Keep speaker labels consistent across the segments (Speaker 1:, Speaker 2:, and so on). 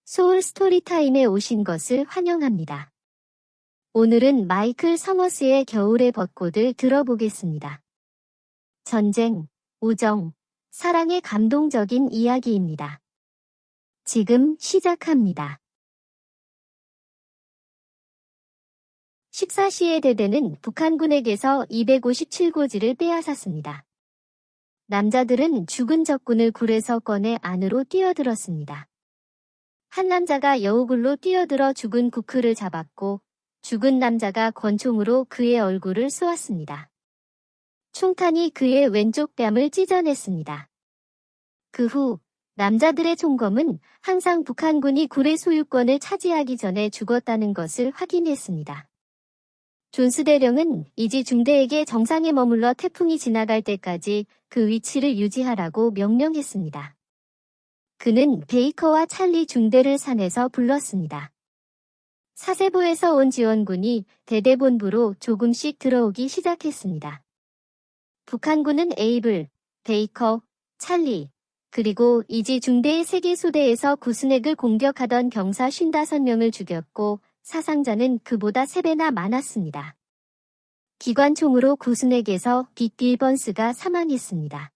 Speaker 1: 소울 스토리타임에 오신 것을 환영합니다. 오늘은 마이클 서머스의 겨울의 벚꽃을 들어보겠습니다. 전쟁, 우정, 사랑의 감동적인 이야기입니다. 지금 시작합니다. 14시의 대대는 북한군에게서 257고지를 빼앗았습니다. 남자들은 죽은 적군을 굴에서 꺼내 안으로 뛰어들었습니다. 한 남자가 여우굴로 뛰어들어 죽은 구크를 잡았고 죽은 남자가 권총으로 그의 얼굴을 쏘았습니다. 총탄이 그의 왼쪽 뺨을 찢어냈습니다. 그 후 남자들의 총검은 항상 북한군이 굴의 소유권을 차지하기 전에 죽었다는 것을 확인했습니다. 존스 대령은 이지 중대에게 정상에 머물러 태풍이 지나갈 때까지 그 위치를 유지하라고 명령했습니다. 그는 베이커와 찰리 중대를 산에서 불렀습니다. 사세보에서 온 지원군이 대대본부로 조금씩 들어오기 시작했습니다. 북한군은 에이블, 베이커, 찰리, 그리고 이지 중대의 세계 소대에서 구스넥을 공격하던 병사 55명을 죽였고 사상자는 그보다 3배나 많았습니다. 기관총으로 구스넥에서 빅 빌번스가 사망했습니다.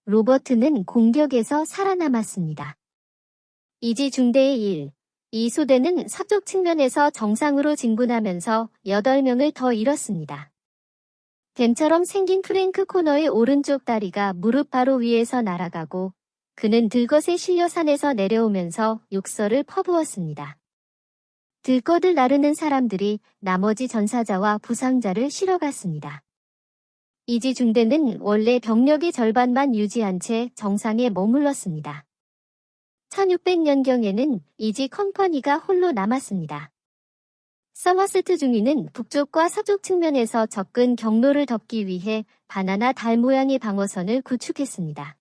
Speaker 1: 로버트는 공격에서 살아남았습니다. 이지 중대의 일, 이 소대는 서쪽 측면에서 정상으로 진군하면서 8명을 더 잃었습니다. 뱀처럼 생긴 프랭크 코너의 오른쪽 다리가 무릎 바로 위에서 날아가고 그는 들것에 실려 산에서 내려오면서 욕설을 퍼부었습니다. 들것을 나르는 사람들이 나머지 전사자와 부상자를 실어갔습니다. 이지 중대는 원래 병력의 절반만 유지한 채 정상에 머물렀습니다. 1600년경에는 이지 컴퍼니가 홀로 남았습니다. 서머스트 중위는 북쪽과 서쪽 측면에서 접근 경로를 덮기 위해 바나나 달 모양의 방어선을 구축했습니다.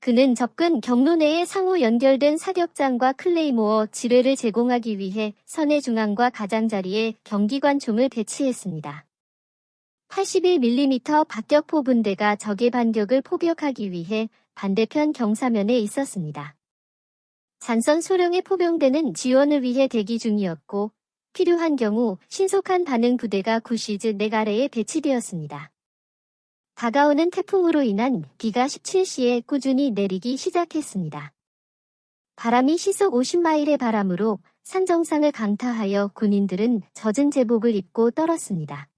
Speaker 1: 그는 접근 경로 내에 상호 연결된 사격장과 클레이모어 지뢰를 제공하기 위해 선의 중앙과 가장자리에 경기관총을 배치했습니다. 81mm 박격포 분대가 적의 반격을 포격하기 위해 반대편 경사면에 있었습니다. 잔선 소령의 포병대는 지원을 위해 대기 중이었고 필요한 경우 신속한 반응 부대가 구시즈 넥 아래에 배치되었습니다. 다가오는 태풍으로 인한 비가 17시에 꾸준히 내리기 시작했습니다. 바람이 시속 50마일의 바람으로 산 정상을 강타하여 군인들은 젖은 제복을 입고 떨었습니다.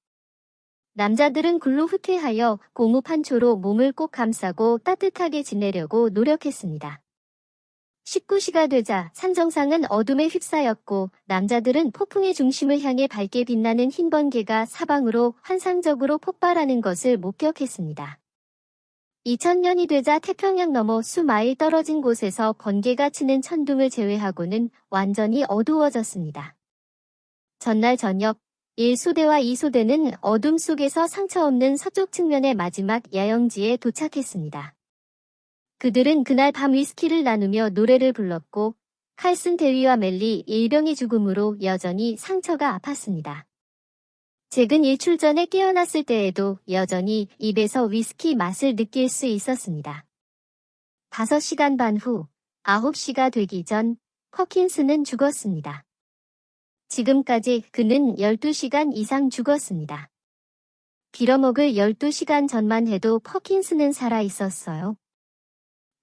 Speaker 1: 남자들은 굴로 후퇴하여 고무 판초로 몸을 꼭 감싸고 따뜻하게 지내려고 노력했습니다. 19시가 되자 산 정상은 어둠에 휩싸였고 남자들은 폭풍의 중심을 향해 밝게 빛나는 흰 번개가 사방으로 환상적으로 폭발하는 것을 목격했습니다. 2000년이 되자 태평양 너머 수마일 떨어진 곳에서 번개가 치는 천둥을 제외하고는 완전히 어두워졌습니다. 전날 저녁 1소대와 2소대는 어둠 속에서 상처 없는 서쪽 측면의 마지막 야영지에 도착했습니다. 그들은 그날 밤 위스키를 나누며 노래를 불렀고 칼슨 대위와 멜리 일병의 죽음으로 여전히 상처가 아팠습니다. 잭은 일출 전에 깨어났을 때에도 여전히 입에서 위스키 맛을 느낄 수 있었습니다. 5시간 반 후 9시가 되기 전 퍼킨스는 죽었습니다. 지금까지 그는 12시간 이상 죽었습니다. 빌어먹을 12시간 전만 해도 퍼킨스는 살아 있었어요.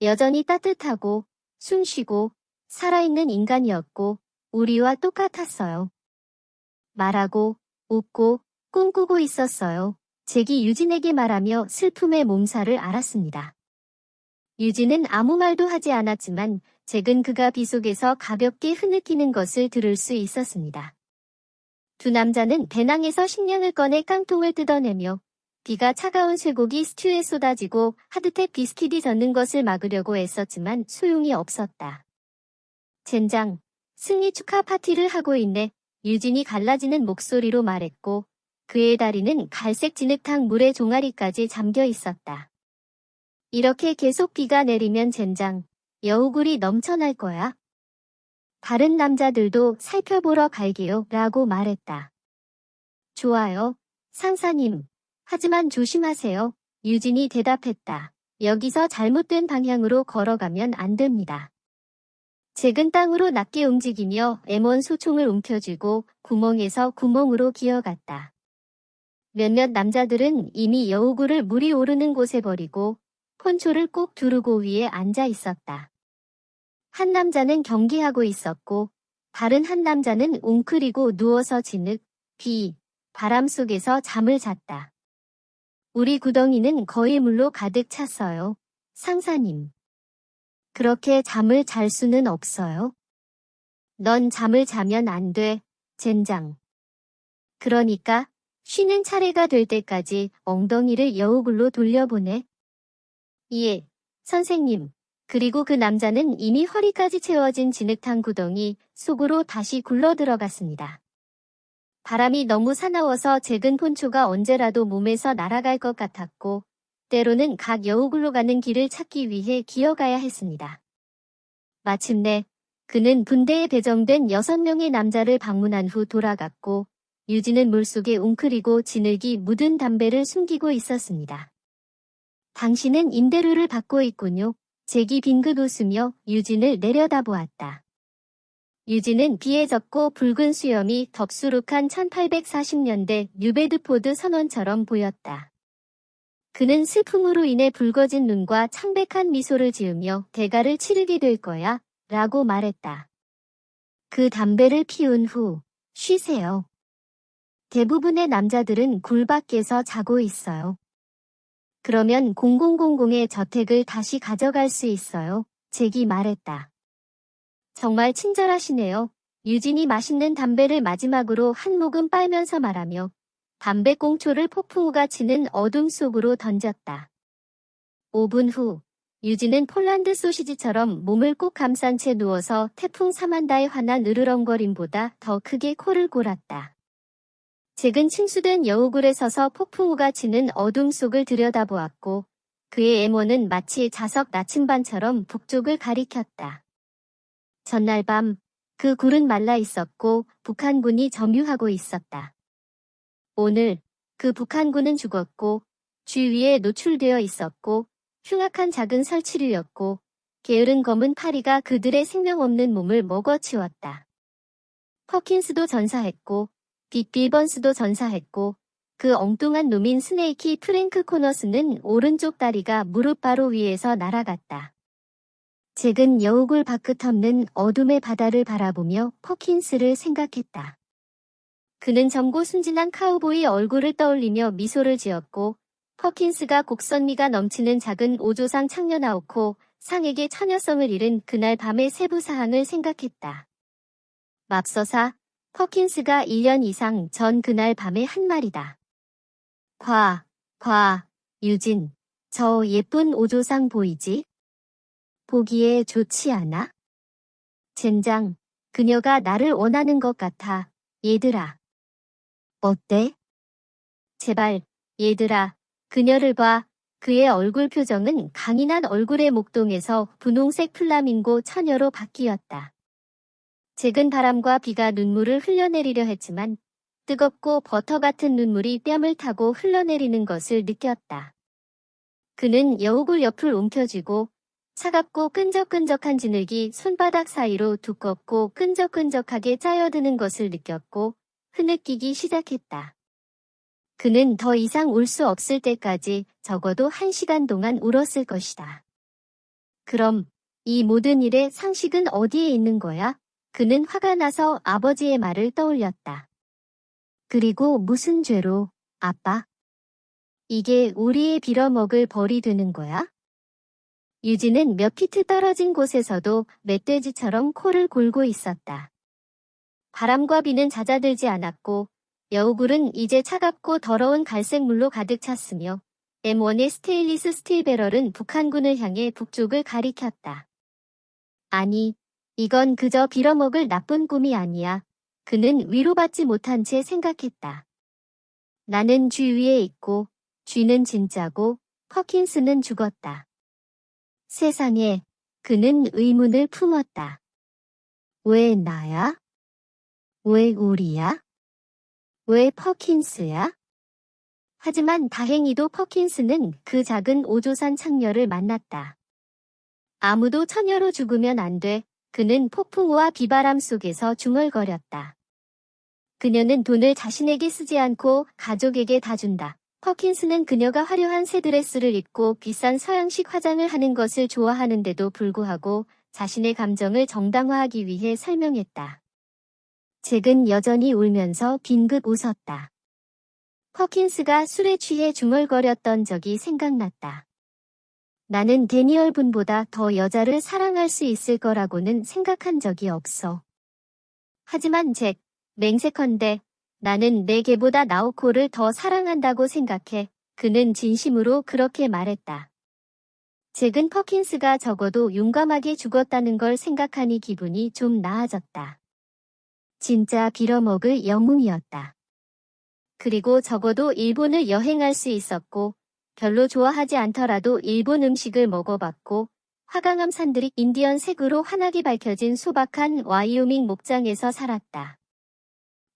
Speaker 1: 여전히 따뜻하고 숨쉬고 살아있는 인간이었고 우리와 똑같았어요. 말하고 웃고 꿈꾸고 있었어요. 잭이 유진에게 말하며 슬픔의 몸살을 앓았습니다. 유진은 아무 말도 하지 않았지만 잭은 그가 빗속에서 가볍게 흐느끼는 것을 들을 수 있었습니다. 두 남자는 배낭에서 식량을 꺼내 깡통을 뜯어내며 비가 차가운 쇠고기 스튜에 쏟아지고 하드텍 비스킷이 젖는 것을 막으려고 애썼지만 소용이 없었다. 젠장, 승리 축하 파티를 하고 있네. 유진이 갈라지는 목소리로 말했고 그의 다리는 갈색 진흙탕 물의 종아리까지 잠겨 있었다. 이렇게 계속 비가 내리면 젠장, 여우굴이 넘쳐날 거야. 다른 남자들도 살펴보러 갈게요 라고 말했다. 좋아요, 상사님. 하지만 조심하세요. 유진이 대답했다. 여기서 잘못된 방향으로 걸어가면 안 됩니다. 잭은 땅으로 낮게 움직이며 M1 소총을 움켜쥐고 구멍에서 구멍으로 기어갔다. 몇몇 남자들은 이미 여우굴을 물이 오르는 곳에 버리고 폰초를 꼭 두르고 위에 앉아 있었다. 한 남자는 경기하고 있었고 다른 한 남자는 웅크리고 누워서 진흙, 비, 바람 속에서 잠을 잤다. 우리 구덩이는 거의 물로 가득 찼어요. 상사님. 그렇게 잠을 잘 수는 없어요. 넌 잠을 자면 안 돼, 젠장. 그러니까 쉬는 차례가 될 때까지 엉덩이를 여우굴로 돌려보내. 예, 선생님. 그리고 그 남자는 이미 허리까지 채워진 진흙탕 구덩이 속으로 다시 굴러 들어갔습니다. 바람이 너무 사나워서 잭은 폰초가 언제라도 몸에서 날아갈 것 같았고 때로는 각 여우굴로 가는 길을 찾기 위해 기어가야 했습니다. 마침내 그는 분대에 배정된 6명의 남자를 방문한 후 돌아갔고 유진은 물속에 웅크리고 진흙이 묻은 담배를 숨기고 있었습니다. 당신은 임대료를 받고 있군요. 잭이 빙긋 웃으며 유진을 내려다보았다. 유진은 비에 젖고 붉은 수염이 덥수룩한 1840년대 뉴베드포드 선원처럼 보였다. 그는 슬픔으로 인해 붉어진 눈과 창백한 미소를 지으며 대가를 치르게 될 거야 라고 말했다. 그 담배를 피운 후 쉬세요. 대부분의 남자들은 굴 밖에서 자고 있어요. 그러면 0000의 저택을 다시 가져갈 수 있어요. 잭이 말했다. 정말 친절하시네요. 유진이 맛있는 담배를 마지막으로 한 모금 빨면서 말하며 담배꽁초를 폭풍우가 치는 어둠 속으로 던졌다. 5분 후 유진은 폴란드 소시지처럼 몸을 꼭 감싼 채 누워서 태풍 사만다의 환한 으르렁거림보다 더 크게 코를 골았다. 잭은 층수된 여우굴에 서서 폭풍우가 치는 어둠 속을 들여다보았고 그의 M1은 마치 자석 나침반처럼 북쪽을 가리켰다. 전날 밤 그 굴은 말라 있었고 북한군이 점유하고 있었다. 오늘 그 북한군은 죽었고 주위에 노출되어 있었고 흉악한 작은 설치류였고 게으른 검은 파리가 그들의 생명 없는 몸을 먹어치웠다. 퍼킨스도 전사했고 빅 빌번스도 전사했고 그 엉뚱한 놈인 스네이키 프랭크 코너스는 오른쪽 다리가 무릎 바로 위에서 날아갔다. 잭은 여우굴 밖끝 없는 어둠의 바다를 바라보며 퍼킨스를 생각했다. 그는 젊고 순진한 카우보이 얼굴을 떠올리며 미소를 지었고 퍼킨스가 곡선미가 넘치는 작은 오조상 창녀나오코 상에게 처녀성을 잃은 그날 밤의 세부 사항을 생각했다. 맙서사 퍼킨스가 1년 이상 전 그날 밤의 한 말이다. 유진, 저 예쁜 오조상 보이지? 보기에 좋지 않아? 젠장, 그녀가 나를 원하는 것 같아, 얘들아. 어때? 제발, 얘들아, 그녀를 봐. 그의 얼굴 표정은 강인한 얼굴의 목동에서 분홍색 플라밍고 처녀로 바뀌었다. 잭은 바람과 비가 눈물을 흘려내리려 했지만 뜨겁고 버터 같은 눈물이 뺨을 타고 흘러내리는 것을 느꼈다. 그는 여우굴 옆을 움켜쥐고 차갑고 끈적끈적한 진흙이 손바닥 사이로 두껍고 끈적끈적하게 짜여드는 것을 느꼈고 흐느끼기 시작했다. 그는 더 이상 울 수 없을 때까지 적어도 1시간 동안 울었을 것이다. 그럼 이 모든 일의 상식은 어디에 있는 거야? 그는 화가 나서 아버지의 말을 떠올렸다. 그리고 무슨 죄로, 아빠? 이게 우리의 빌어먹을 벌이 되는 거야? 유진은 몇 피트 떨어진 곳에서도 멧돼지처럼 코를 골고 있었다. 바람과 비는 잦아들지 않았고 여우굴은 이제 차갑고 더러운 갈색 물로 가득 찼으며 M1의 스테인리스 스틸 배럴은 북한군을 향해 북쪽을 가리켰다. 아니, 이건 그저 빌어먹을 나쁜 꿈이 아니야. 그는 위로받지 못한 채 생각했다. 나는 쥐 위에 있고 쥐는 진짜고 퍼킨스는 죽었다. 세상에, 그는 의문을 품었다. 왜 나야? 왜 우리야? 왜 퍼킨스야? 하지만 다행히도 퍼킨스는 그 작은 오조산 창녀를 만났다. 아무도 처녀로 죽으면 안 돼. 그는 폭풍우와 비바람 속에서 중얼거렸다. 그녀는 돈을 자신에게 쓰지 않고 가족에게 다 준다. 퍼킨스는 그녀가 화려한 새 드레스를 입고 비싼 서양식 화장을 하는 것을 좋아하는데도 불구하고 자신의 감정을 정당화하기 위해 설명했다. 잭은 여전히 울면서 빙긋 웃었다. 퍼킨스가 술에 취해 중얼거렸던 적이 생각났다. 나는 데니얼 분보다 더 여자를 사랑할 수 있을 거라고는 생각한 적이 없어. 하지만 잭, 맹세컨대 나는 내 개보다 나오코를 더 사랑한다고 생각해. 그는 진심으로 그렇게 말했다. 잭은 퍼킨스가 적어도 용감하게 죽었다는 걸 생각하니 기분이 좀 나아졌다. 진짜 빌어먹을 영웅이었다. 그리고 적어도 일본을 여행할 수 있었고 별로 좋아하지 않더라도 일본 음식을 먹어봤고 화강암 산들이 인디언 색으로 환하게 밝혀진 소박한 와이오밍 목장에서 살았다.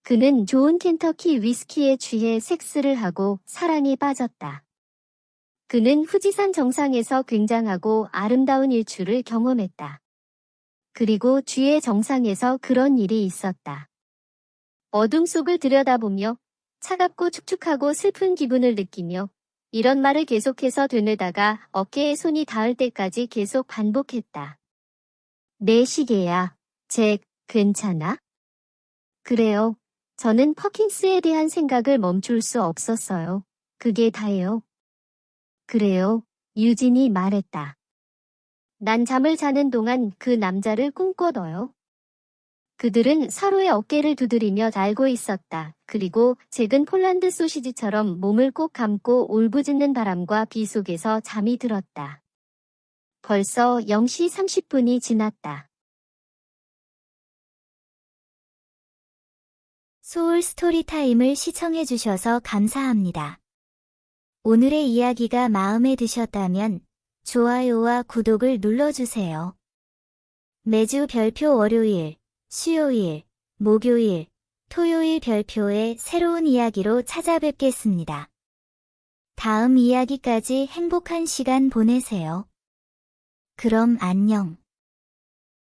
Speaker 1: 그는 좋은 켄터키 위스키에 취해 섹스를 하고 사랑에 빠졌다. 그는 후지산 정상에서 굉장하고 아름다운 일출을 경험했다. 그리고 쥐의 정상에서 그런 일이 있었다. 어둠 속을 들여다보며 차갑고 축축하고 슬픈 기분을 느끼며 이런 말을 계속해서 되뇌다가 어깨에 손이 닿을 때까지 계속 반복했다. 내 시계야. 잭, 괜찮아? 그래요. 저는 퍼킨스에 대한 생각을 멈출 수 없었어요. 그게 다예요. 그래요. 유진이 말했다. 난 잠을 자는 동안 그 남자를 꿈꿔둬요. 그들은 서로의 어깨를 두드리며 알고 있었다. 그리고 잭은 폴란드 소시지처럼 몸을 꼭 감고 울부짖는 바람과 비 속에서 잠이 들었다. 벌써 0시 30분이 지났다.
Speaker 2: 소울 스토리타임을 시청해주셔서 감사합니다. 오늘의 이야기가 마음에 드셨다면 좋아요와 구독을 눌러주세요. 매주 별표 월요일, 수요일, 목요일, 토요일 별표의 새로운 이야기로 찾아뵙겠습니다. 다음 이야기까지 행복한 시간 보내세요. 그럼 안녕.